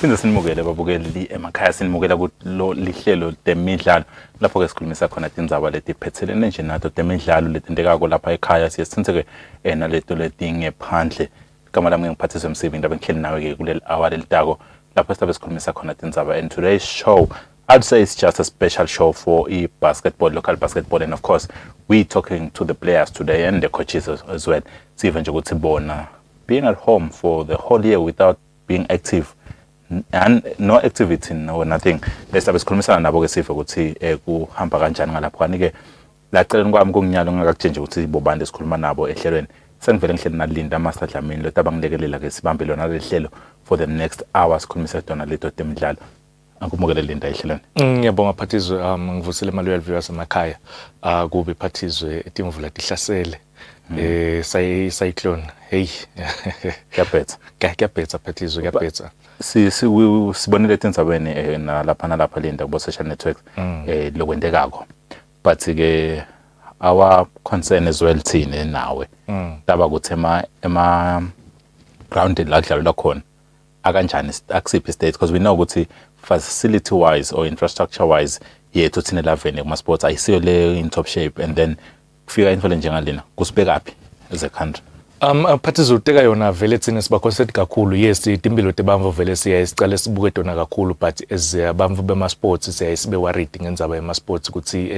Siphinde sinimukele babukeli emakhaya sinimukela kulo lihlelo Temidlalo lapho ke sikhulumisa khona tindzaba letiphethelene nje nato temidlalo letentekako lapha ekhaya siyasithintheke naleto letingephandle. Igama lami ngiphathiswe Msibi indaba engihleli nawe ke kuleli hour lelitako lapho sizabe sikhulumisa khona tindzaba, and today's show I'd say it's just a special show for basketball, local basketball, and of course we talking to the players today and the coaches as well. Sive nje ukuthi bona being at home for the whole year without being active and no activity no nothing, besibe sikhulumisana nabo ke sive ukuthi kuhamba kanjani ngalapho kanike laceleni kwami kunginyalo ngakakutshenge ukuthi bobande sikhuluma nabo ehlelweni. Sengivele ngihleli nalinda Master Dlamini lo tabangilekelela ke sibambe lona lehlelo for the next hour sikhulumisa dona leto temidlalo. Angumukele linda ehlelweni. Ngiyabonga Phathizwe, ngivusile maloyal viewers emakhaya. Kube Phathizwe etimvula tihlasele. Cyclone. Hey. Kuyaphetha Phathizwe, kuyaphetha. Sibonile tindzabeni lapha linda kubo social networks lokwendekako. But ke our concern as well thina nawe. Taba kuthi ema ground la kudlalwa khona akanjani akusiphi state, because we know ukuthi facility wise or infrastructure wise yethu thina la vene kuma sports ayisiyo le in top shape, and then kufika indlela njengalena kusibekaphi as a country. Phathizwe uteka yona vele thina siba concerned kakhulu. Yes, timpilo tebamvu vele siyayicala sibuke tona kakhulu, but as abamvu bema sports siyayisibe worried ngendzaba yema sports ukuthi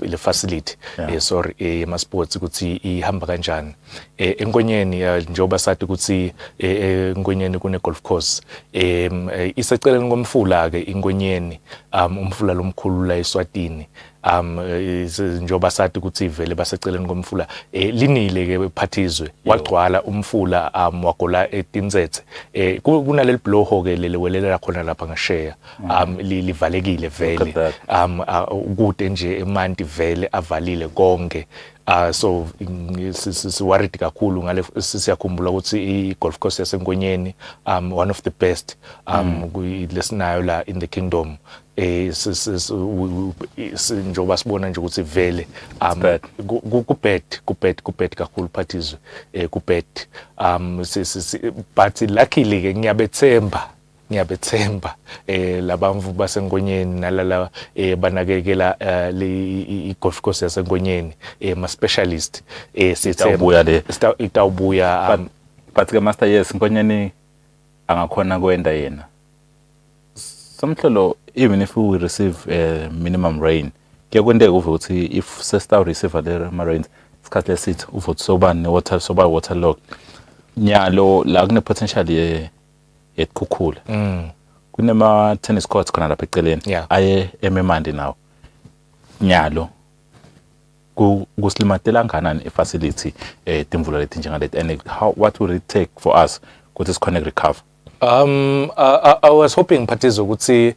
le facility sorry yema sports ukuthi ihamba kanjani. Enkonyeni njengoba sathi ukuthi enkonyeni kune golf course iseceleni komfula ke inkonyeni, umfula lomkhulu la Eswatini. Njengoba sathi ukuthi vele baseceleni komfula linile ke Phathizwe wagcwala umfula wagola eTinzethe. Kunaleli bloho ke lelewelela khona lapha ngasheya livalekile vele ukude nje emanti vele avalile konke. So worried kakhulu ngale. Siyakhumbula ukuthi i-golf course yasenkonyeni one of the best lesinayo la in the kingdom. Njengoba sibona nje ukuthi vele kubed kakhulu Phathizwe, kubed. But luckily ke ngiyabethemba labamvu basenkonyeni nalala banakekela i-golf course yasenkonyeni ma specialist itawubuya. But ke Master, yes, Nkonyeni angakhona kwenda yena somhlolo. Even if we receive minimum rain, kuyakwendeka uve ukuthi if sesta receive the rains isikhathi lesithi uve ukuthi soba waterlogged nyalo la kune potential yekukhukhula. Kunema tennis courts khona lapha eceleni aye ememandi nawo nyalo kuslimatela kanani ifacility timvula leti njengaleti, and what will it take for us ukuthi siconnect recover? I was hoping Phathizwe ukuthi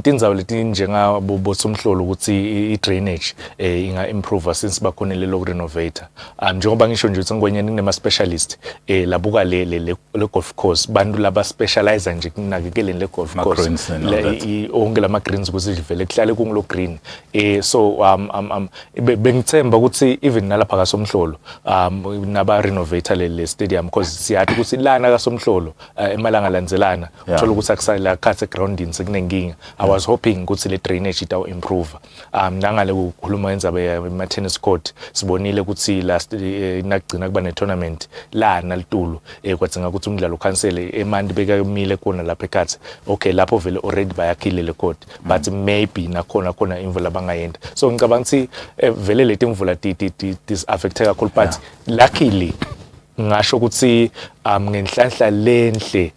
tindzawo leti njenga bosomhlolo ukuthi i-drainage inga improve since bakhona le renovator. Njengoba ngisho nje ukuthi ngikwenyeni kunema specialist labuka le golf course, bantu laba specialize nje kunakekeleni le golf course onke lama greens ukuthi vele kuhlale kungilo green. So bengithemba ukuthi even nalapha kaSomhlolo naba renovator le stadium, because siyathi ukuthi lana kaSomhlolo emalanga landzelana uthola ukuthi akusala khathe groundini sekunenkinga. I was hoping ukuthi le drainage itaw improve. Nangale ukukhuluma indzaba yema tennis court sibonile ukuthi last nagcina kuba ne tournament lana litulu kwatsinga ukuthi umdlalo cancel emanti bekamile khona lapha ekhathe. Okay, lapho vele already bayakhile le court, but maybe nakhona imvula bangayenda. So ngicabanga ukuthi vele leti imvula dis affect kakhulu, but luckily ngasho ukuthi ngenhlanhla lenhle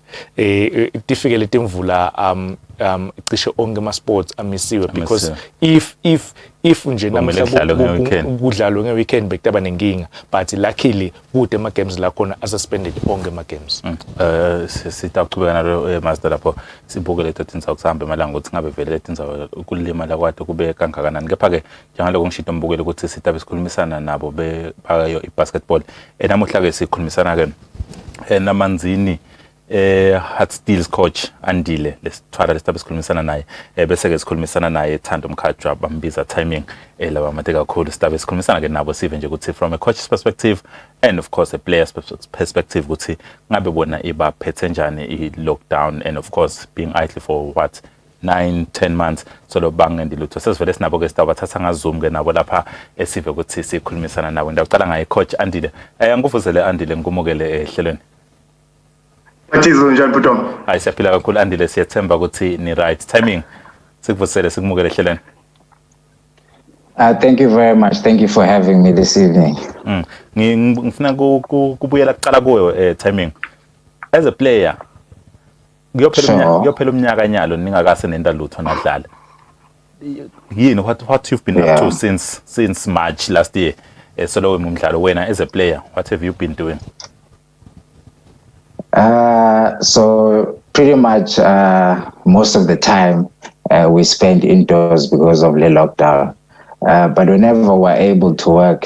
tifike leti imvula cishe onke ama sports amisiwe, because if nje kudlalwe nge-weekend bekutaba nenkinga, but luckily kude ama games la khona asuspended onke ama games. Sitaqhubeka nalo Master lapho sibuke leti tinzawo kuhamba emalanga ukuthi ngabe vele leti tinzawo ukulimala kwade kube kangakanani. Kepha ke njengaloko ngishito mbukele ukuthi sitabe sikhulumisana nabo bayo i-basketball. Namuhla ke sikhulumisana ke namanzini Hard Steel's coach Andile lesithwala lesitabe sikhulumisana naye bese ke sikhulumisana naye Thando Mkhajwa bambiza timing laba mate kakhulu sitabe sikhulumisana ke nabo sive nje ukuthi from a coach's perspective and of course a player's perspective ukuthi ngabe bona ibaphethe njani i-lockdown and of course being idle for what 9-10 months so lo bangendi lutho sesivele sinabo ke sitaba thatha ngazoom ke nabo lapha esive ukuthi sikhulumisana nabo ngiyacala ngaye coach Andile angikuvuzele Andile ngumukele ehlelweni Mathizo njani Bhutom? Hayi siyaphila kakhulu Andile siyathemba ukuthi ni right timing sikuvusele sikumukele ehlelweni. Thank you very much. Thank you for having me this evening. Ngifuna kubuyela kuqala kuwe timing. As a player kuyophela umnyaka nyalo ningakase nenda lutho nadlala. Yini what you've been up to since March last year? Solo umdlalo wena as a player what have you been doing? So pretty much most of the time we spend indoors because of the lockdown. But whenever we're able to work,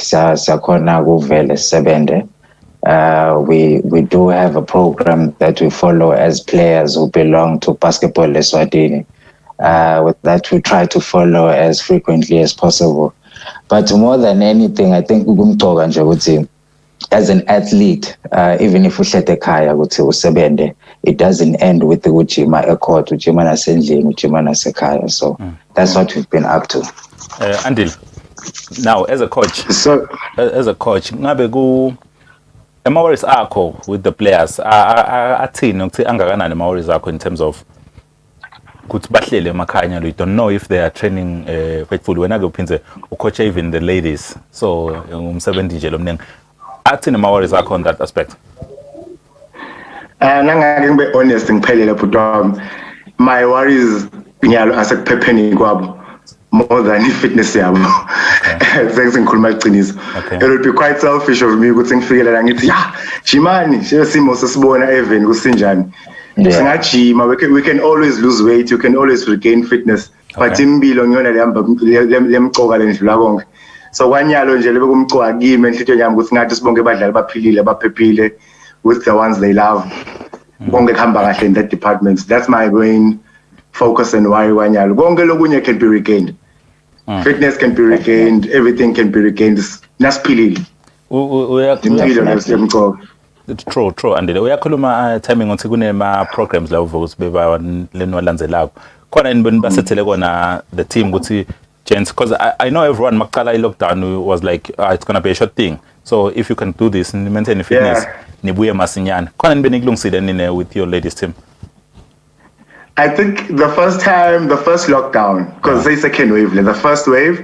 we do have a program that we follow as players who belong to Basketball Eswatini. With that, we try to follow as frequently as possible. But more than anything, I think as an athlete, even if we set a kaya, it doesn't end with the Uchima Accord, Uchima Nasenji, Uchima Nasekaya. So that's what we've been up to. Andil, now as a coach, ngabe worries akho with the players. Athini ukuthi angakanani worries akho in terms of ukuthi bahlele emakhaya you don't know if they are training faithfully wena ke uphinze ucoach even the ladies. So umsebenzi nje lomningi. Athini worries akho on that aspect. Nangake ngibe honest ngiphelele Bhutom. My worries nyalo asekuphepheni kwabo. More than fitness yabo. Sengikhuluma iqiniso. It would be quite selfish of me ukuthi ngifikele la ngithi jimani simo sesibona even kusinjani. Singajima we can always lose weight, you can always regain fitness. But impilo ngiyona lemcoka lendlula konke. So kwanyalo nje lebe kumcoka kimi enhlityo yami ukuthi ngathi sibonke badlali baphilile baphephile with the ones they love. Bonke khamba kahle in that department. That's my main focus and why kwanyalo. Konke lokunye can be regained. Fitness can be regained, everything can be regained. Nasiphilile. Impilo lesemcoka. True and uyakhuluma timing ukuthi kunema programs la uvuka beba lenwalandzelako. Khona iniboni basethele kona the team ukuthi gents because I know everyone maqala lockdown was like it's going to be a short thing. So if you can do this and maintain fitness nibuye masinyana. Khona nibe nikulungisile nini with your ladies team? I think the first lockdown, because the second wave, the first wave,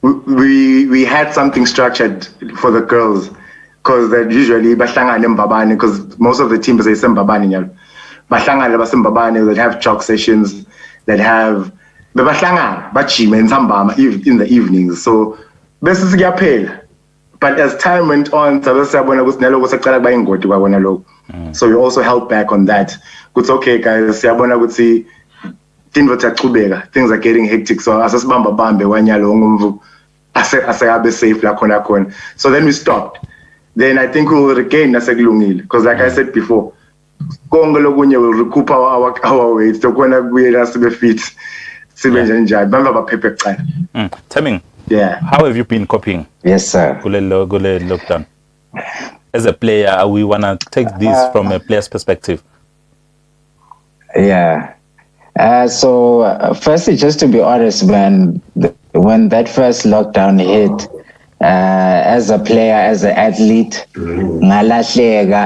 we had something structured for the girls, because they usually because most of the teams say Mbabani, that have chalk sessions, that have in the evenings. So but as time went on, so we also held back on that. It's okay, guys. Things are getting hectic. So safe. So then we stopped. Then I think we will regain because like I said before, will recoup our weight. So we have to be fit. Timing. Yeah. How have you been coping? Yes, sir. Gule lockdown. As a player, we want to take this from a player's perspective. Yeah. So firstly, just to be honest, when that first lockdown hit, as a player, as an athlete,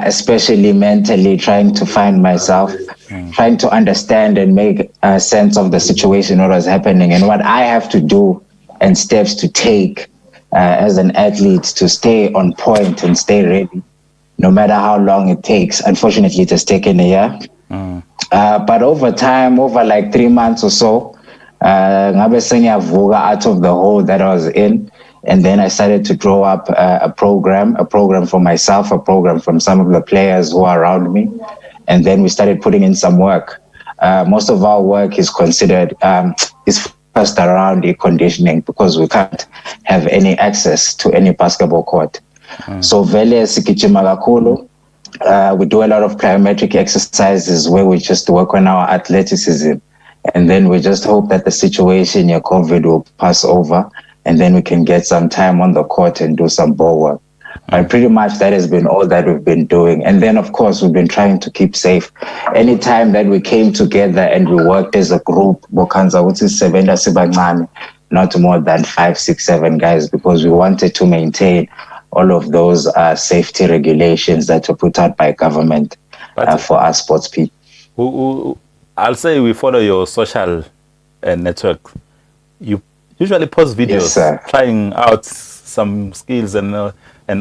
especially mentally, trying to find myself, trying to understand and make sense of the situation, what was happening, and what I have to do and steps to take as an athlete to stay on point and stay ready, no matter how long it takes. Unfortunately, it has taken a year. But over time, over like 3 months or so, out of the hole that I was in. And then I started to draw up a program for myself, a program from some of the players who are around me. And then we started putting in some work. Most of our work is considered, is first around the conditioning because we can't have any access to any basketball court. So vele sikijima kakhulu, we do a lot of plyometric exercises where we just work on our athleticism. And then we just hope that the situation, your COVID, will pass over. And then we can get some time on the court and do some ball work. But pretty much that has been all that we've been doing. And then, of course, we've been trying to keep safe. Anytime that we came together and we worked as a group, not more than 5, 6, 7 guys, because we wanted to maintain all of those safety regulations that were put out by government for us sports people. I'll say we follow your social network. You usually post videos trying out some skills and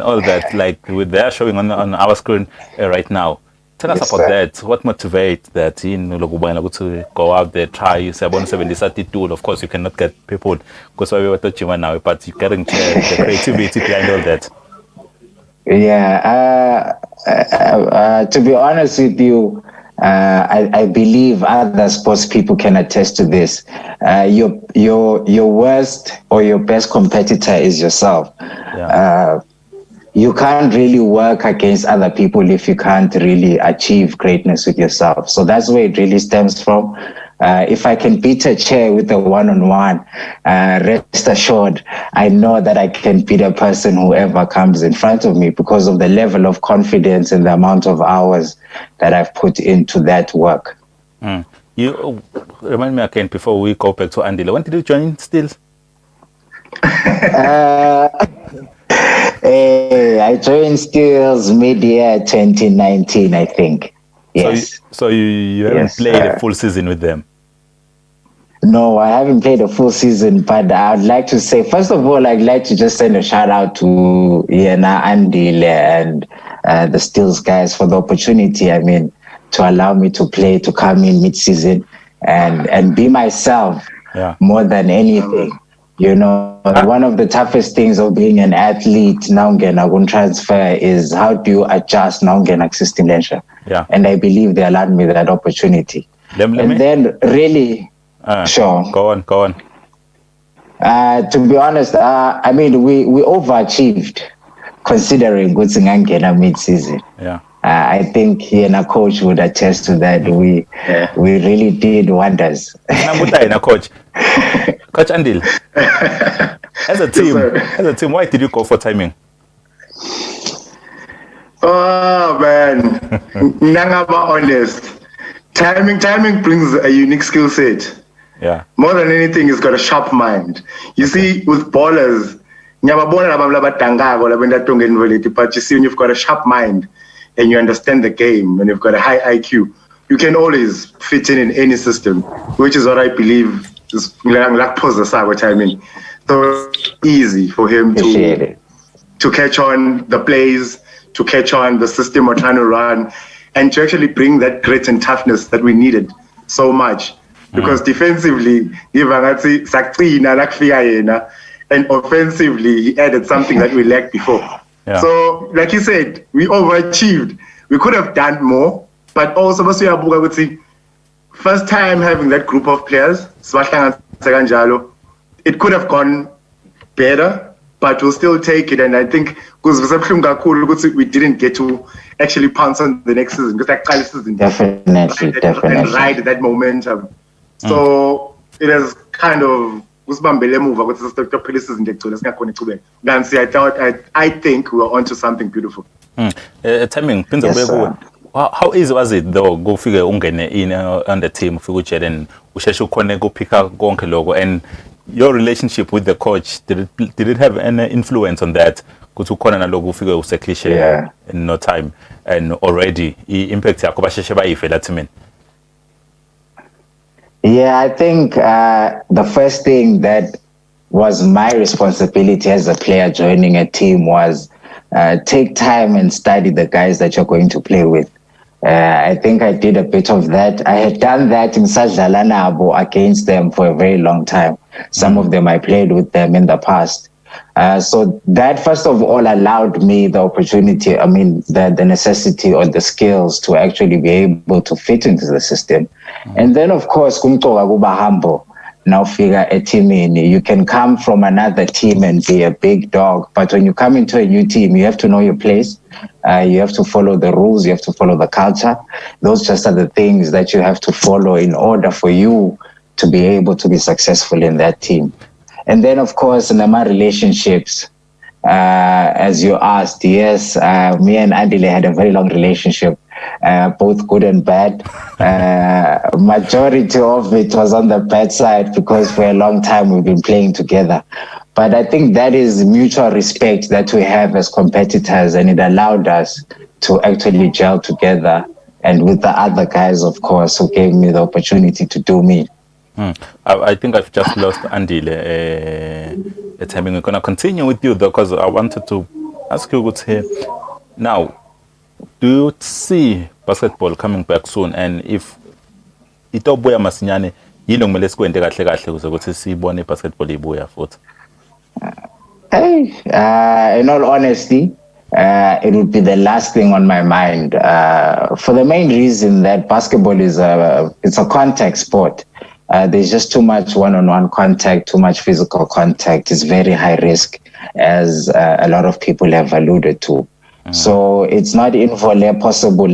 all that, like they are showing on our screen right now. Tell us about that. What motivates that to go out there, try? Of course, you cannot get people because we were touching one now, but you're getting the creativity behind all that. Yeah, to be honest with you, I believe other sports people can attest to this. Your worst or your best competitor is yourself. Yeah. You can't really work against other people if you can't really achieve greatness with yourself. So that's where it really stems from. If I can beat a chair with a one-on-one, rest assured, I know that I can beat a person whoever comes in front of me because of the level of confidence and the amount of hours that I've put into that work. You remind me again before we go back to Andile. When did you join Stills? I joined Stills mid-year 2019, I think. Yes. So you haven't played a full season with them? No, I haven't played a full season, but I'd like to say, first of all, I'd like to just send a shout out to Yena, Andile, and the Stills guys for the opportunity, to allow me to come in mid-season and be myself more than anything. One of the toughest things of being an athlete now on transfer is how do you adjust now on system lensure. Yeah. And I believe they allowed me that opportunity. Then really, sure. Go on. To be honest, we overachieved considering good Ngangena mid-season. Yeah. I think he and a coach would attest to that. We really did wonders. Coach. Coach Andile, as a team, why did you go for timing? Oh man, Nangaba honest. Timing brings a unique skill set. Yeah. More than anything, it's got a sharp mind. You see, with ballers, but you see, when you've got a sharp mind and you understand the game and you've got a high IQ, you can always fit in any system, which is what I believe is timing. So easy for him to catch on the plays, to catch on the system we're trying to run, and to actually bring that grit and toughness that we needed so much. Because defensively, and offensively, he added something that we lacked before. Yeah. So, like you said, we overachieved. We could have done more, but also, first time having that group of players, it could have gone better, but we'll still take it. And I think we didn't get to actually pounce on the next season. Definitely. And ride that momentum. So it has kind of I think we were onto something beautiful. Timing, how easy was it though? Go figure in on the team and go pick up logo, and your relationship with the coach, did it have any influence on that? Go to corner logo figure was a cliche in no time, and already impact Yeah, I think the first thing that was my responsibility as a player joining a team was take time and study the guys that you're going to play with. I think I did a bit of that. I had done that in Sajdalanabo against them for a very long time. Some of them I played with them in the past. So that first of all allowed me the opportunity, the necessity or the skills to actually be able to fit into the system. And then of course, kumtoka kuba humble. now figure a team in. You can come from another team and be a big dog, but when you come into a new team, you have to know your place. You have to follow the rules. You have to follow the culture. Those just are the things that you have to follow in order for you to be able to be successful in that team. And then, of course, in my relationships, as you asked, yes, me and Andile had a very long relationship, both good and bad. Majority of it was on the bad side because for a long time we've been playing together. But I think that is mutual respect that we have as competitors, and it allowed us to actually gel together. And with the other guys, of course, who gave me the opportunity to do me. I think I've just lost Andile. We're going to continue with you though, because I wanted to ask you what's here. Now, do you see basketball coming back soon? And if itobuya masinyane, yini okumele sikwenze kahle kahle ukuze ukuthi sibone basketball ibuya futhi? Hey, in all honesty, it would be the last thing on my mind. For the main reason that basketball is it's a contact sport. There's just too much one-on-one contact, too much physical contact. It's very high risk, as a lot of people have alluded to. So it's not involve possible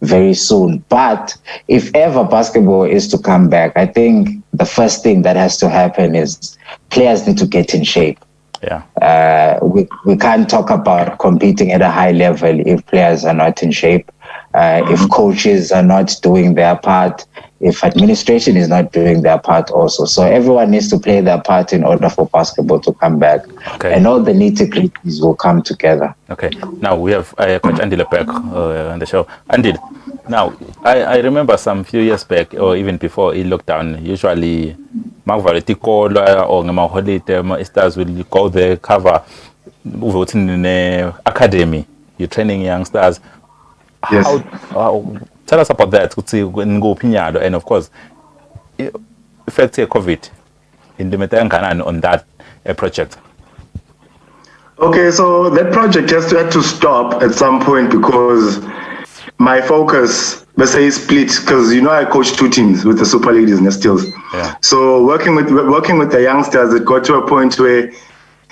very soon. But if ever basketball is to come back, I think the first thing that has to happen is players need to get in shape. Yeah. We can't talk about competing at a high level if players are not in shape, if coaches are not doing their part, if administration is not doing their part also. So everyone needs to play their part in order for basketball to come back. Okay. And all the nitty-gritties will come together. Okay. Now we have Coach Andile back on the show. Andile, now I remember some few years back, or even before lockdown, usually or holiday, stars will go there, cover in the academy. You're training young stars. Yes. Tell us about that. And of course, effect of COVID in the on that project. Okay, so that project has to stop at some point because my focus, let's say, split, because I coach two teams with the Super Ladies and the Steels. Yeah. So working with the youngsters, it got to a point where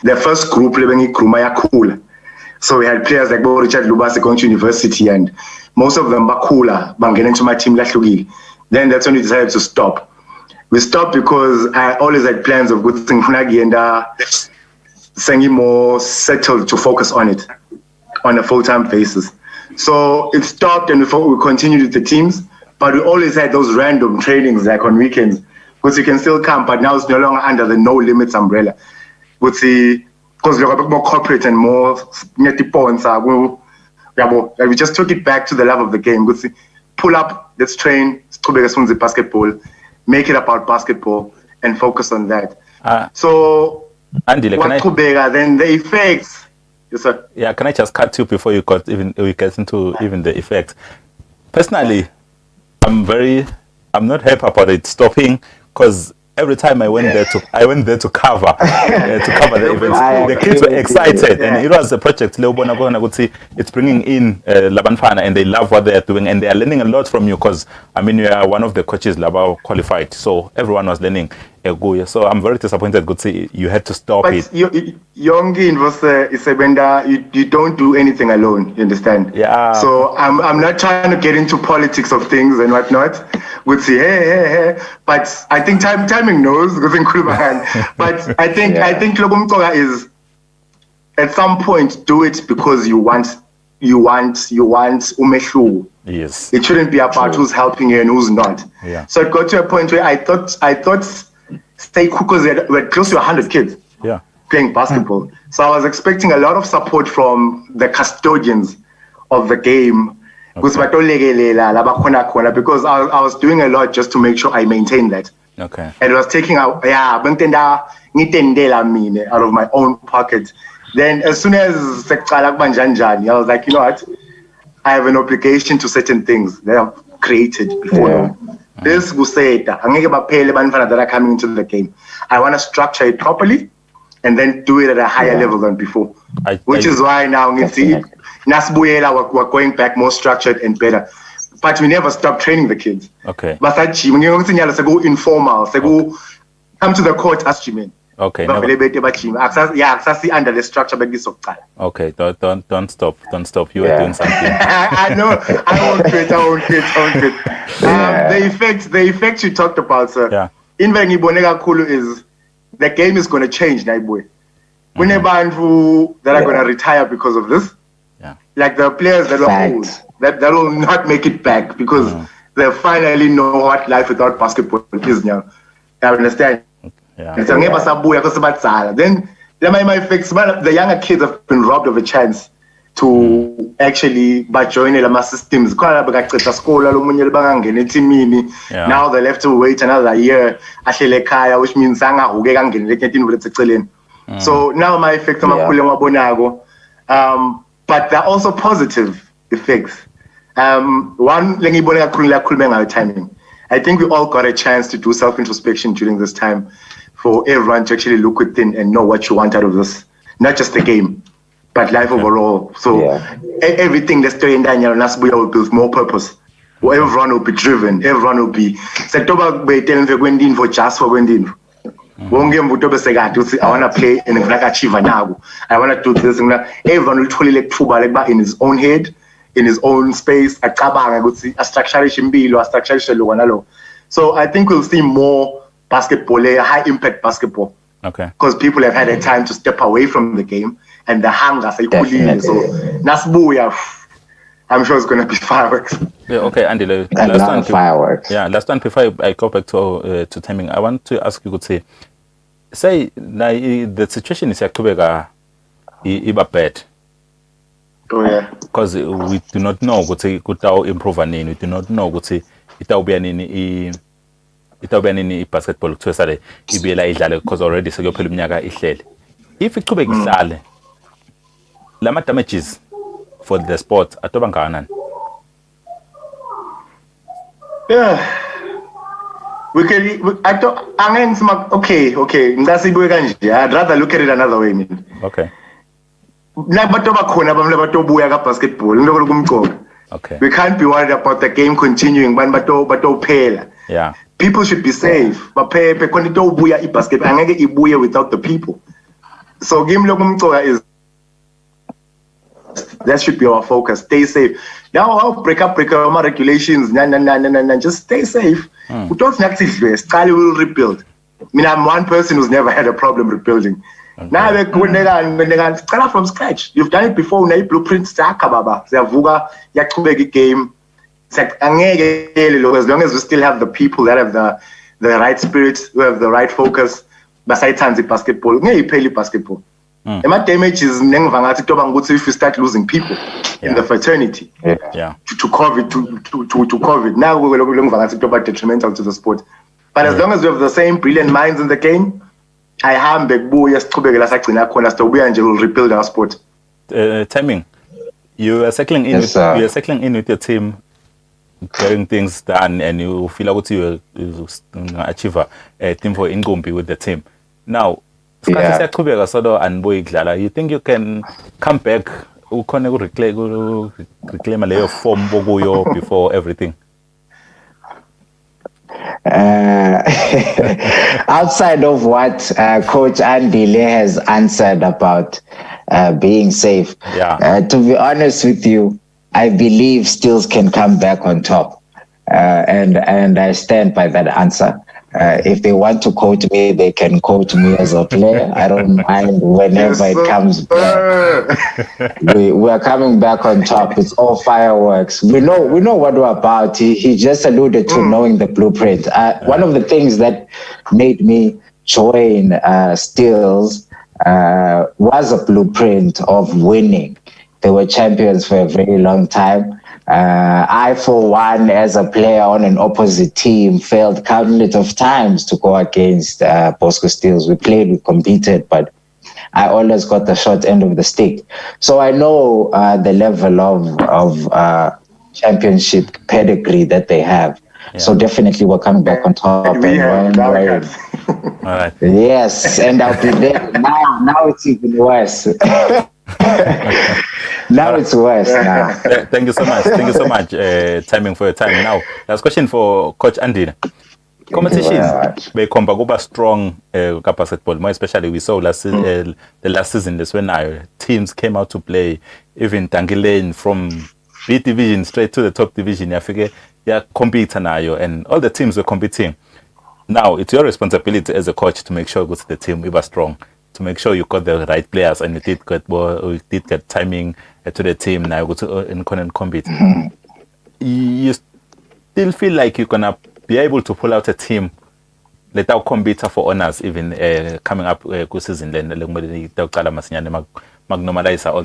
the first group living cool. So we had players like Richard Lubase going to university, and most of them were cooler, getting into my team. Then that's when we decided to stop. We stopped because I always had plans of good things and saying more settled to focus on it on a full-time basis. So it stopped, and we continued with the teams, but we always had those random trainings like on weekends, because you can still come, but now it's no longer under the no limits umbrella. Because we're a bit more corporate and more we just took it back to the love of the game. Pull up, let's train, basketball, make it about basketball and focus on that. So Andile, then the effects. Yes, sir. Yeah, can I just cut you before we get into even the effects? Personally, I'm not happy about it stopping, because every time I went there to cover the events. The kids were excited, and it was a project. It's bringing in Labanfana, and they love what they are doing, and they are learning a lot from you, because you are one of the coaches Laba qualified, so everyone was learning. So I'm very disappointed. Good see you had to stop it. Yongin was you don't do anything alone. You understand? Yeah. So I'm not trying to get into politics of things and whatnot. Would say hey, but I think timing knows. But I think Logumtoga is at some point do it because you want umehlu. Yes. It shouldn't be about who's helping you and who's not. Yeah. So it got to a point where I thought stay cool, because we had close to 100 kids playing basketball. So I was expecting a lot of support from the custodians of the game. Because I was doing a lot just to make sure I maintain that. Okay. And it was taking out out of my own pocket. Then as soon as I was like, you know what? I have an obligation to certain things that I've created before. This that are coming into the game. I want to structure it properly and then do it at a higher level than before. Which is why now we're going back more structured and better. but we never stopped training the kids. Okay. But that gym, go informal, go come to the court as gym. Okay. Never. Under the structure back this. Okay, don't stop. You were doing something. I know. I won't quit. The effect you talked about, sir. Yeah. In Venibonega Kulu is the game is gonna change, Naiboy. When a band that are gonna retire because of this, like the players that are old, that will not make it back because they finally know what life without basketball is now. I understand. Then the younger kids have been robbed of a chance to actually join the systems. Now they left to wait another year, which means so now my effects but there are also positive effects. One, timing. I think we all got a chance to do self-introspection during this time for everyone to actually look within and know what you want out of this. Not just the game, but life overall. So everything that's doing Daniel and Nasbuya will build more purpose. Everyone will be driven. Everyone will be. For just for Gwendin. I want to play and achieve now. I want to do this. Everyone will truly in his own head, in his own space. So I think we'll see more basketball, high impact basketball. Okay. Because people have had a time to step away from the game and the hunger. So Nasbuya, I'm sure it's going to be fireworks. Yeah, okay, Andy. Last one, fireworks. Yeah, last one before I go back to timing. I want to ask you, say the situation is bad. Oh yeah. Because we do not know what improve and we do not know what it will be any basketball to say because already so if it could be lama damages for the sport yeah, we can. I'd rather look at it another way. Okay. Basketball. Okay. We can't be worried about the game continuing. Yeah. People should be safe. But basketball without the people. So game is. That should be our focus. Stay safe. Now I'll break up regulations. Just stay safe. We don't actively. Scali will rebuild. I'm one person who's never had a problem rebuilding. Okay. Now we start from scratch. You've done it before. Now blueprint game. As long as we still have the people that have the right spirit, who have the right focus, besides basketball, basketball. And my damage is if you start losing people in the fraternity to COVID to COVID. Now we're looking for detrimental to the sport. But as long as we have the same brilliant minds in the game, will rebuild our sport. Timing, you are cycling in. Yes, you are cycling in with your team, getting things done, and you feel like you achieve a team for Ingumbi with the team. Now. You think you can come back reclaim a form before everything? Outside of what Coach Andile has answered about being safe, to be honest with you, I believe Steels can come back on top, and I stand by that answer. If they want to quote me, they can quote me as a player. I don't mind whenever it comes back. We are coming back on top. It's all fireworks. We know what we're about. He just alluded to knowing the blueprint. One of the things that made me join Steels was a blueprint of winning. They were champions for a very long time. I, for one, as a player on an opposite team, failed countless of times to go against Bosco Steels. We played, we competed, but I always got the short end of the stick. So I know the level of championship pedigree that they have. Yeah. So definitely we're coming back on top. All right. Yes, and I'll be there. Now it's even worse. Now it's worse now. Thank you so much. Thank you so much, timing for your time. Now, last question for Coach Andile. Competitions they come back strong basketball, more especially we saw the last season this when teams came out to play, even Tangilane from B division straight to the top division. I figure compete and all the teams were competing. Now it's your responsibility as a coach to make sure that the team was strong, to make sure you got the right players and you did get timing to the team now go to and compete. You still feel like you're gonna be able to pull out a team let our compete for honors even coming up season then normalize all